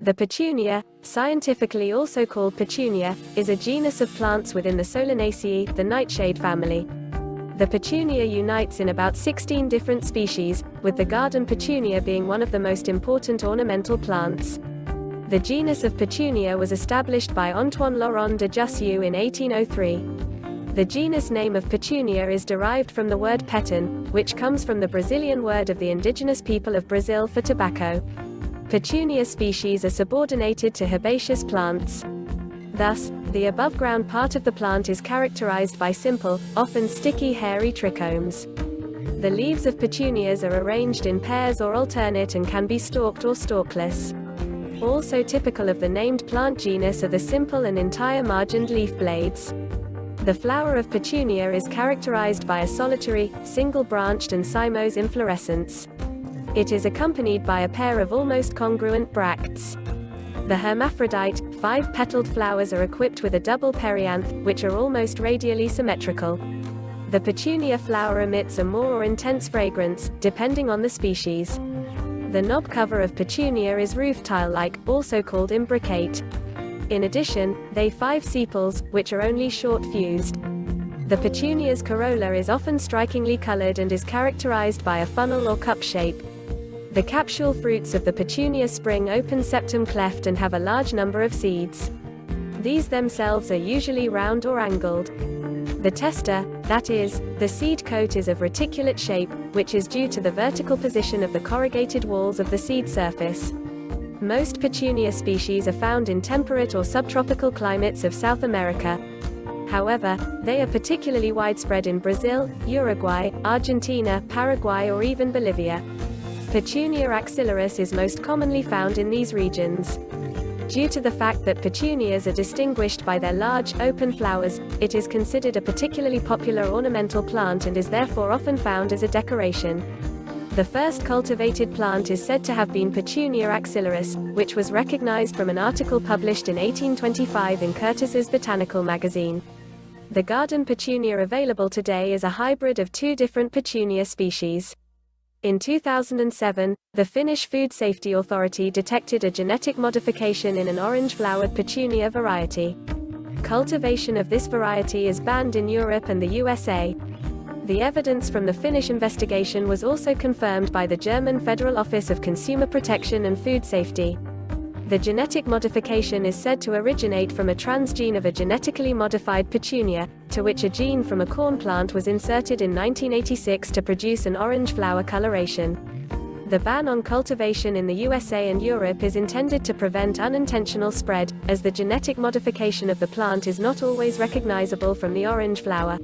The Petunia, scientifically also called Petunia, is a genus of plants within the Solanaceae, the nightshade family. The Petunia unites in about 16 different species, with the garden petunia being one of the most important ornamental plants. The genus of Petunia was established by Antoine Laurent de Jussieu in 1803. The genus name of Petunia is derived from the word peton, which comes from the Brazilian word of the indigenous people of Brazil for tobacco. Petunia species are subordinated to herbaceous plants. Thus, the above-ground part of the plant is characterized by simple, often sticky hairy trichomes. The leaves of petunias are arranged in pairs or alternate and can be stalked or stalkless. Also typical of the named plant genus are the simple and entire margined leaf blades. The flower of Petunia is characterized by a solitary, single-branched and cymose inflorescence. It is accompanied by a pair of almost congruent bracts. The hermaphrodite, 5-petaled flowers are equipped with a double perianth, which are almost radially symmetrical. The Petunia flower emits a more or intense fragrance, depending on the species. The knob cover of Petunia is roof-tile-like, also called imbricate. In addition, they 5 sepals, which are only short-fused. The Petunia's corolla is often strikingly colored and is characterized by a funnel or cup shape. The capsule fruits of the Petunia spring open septum cleft and have a large number of seeds. These themselves are usually round or angled. The testa, that is, the seed coat, is of reticulate shape, which is due to the vertical position of the corrugated walls of the seed surface. Most Petunia species are found in temperate or subtropical climates of South America. However, they are particularly widespread in Brazil, Uruguay, Argentina, Paraguay or even Bolivia. Petunia axillaris is most commonly found in these regions. Due to the fact that petunias are distinguished by their large, open flowers, it is considered a particularly popular ornamental plant and is therefore often found as a decoration. The first cultivated plant is said to have been Petunia axillaris, which was recognized from an article published in 1825 in Curtis's Botanical Magazine. The garden petunia available today is a hybrid of 2 different petunia species. In 2007, the Finnish Food Safety Authority detected a genetic modification in an orange-flowered petunia variety. Cultivation of this variety is banned in Europe and the USA. The evidence from the Finnish investigation was also confirmed by the German Federal Office of Consumer Protection and Food Safety. The genetic modification is said to originate from a transgene of a genetically modified petunia, to which a gene from a corn plant was inserted in 1986 to produce an orange flower coloration. The ban on cultivation in the USA and Europe is intended to prevent unintentional spread, as the genetic modification of the plant is not always recognizable from the orange flower.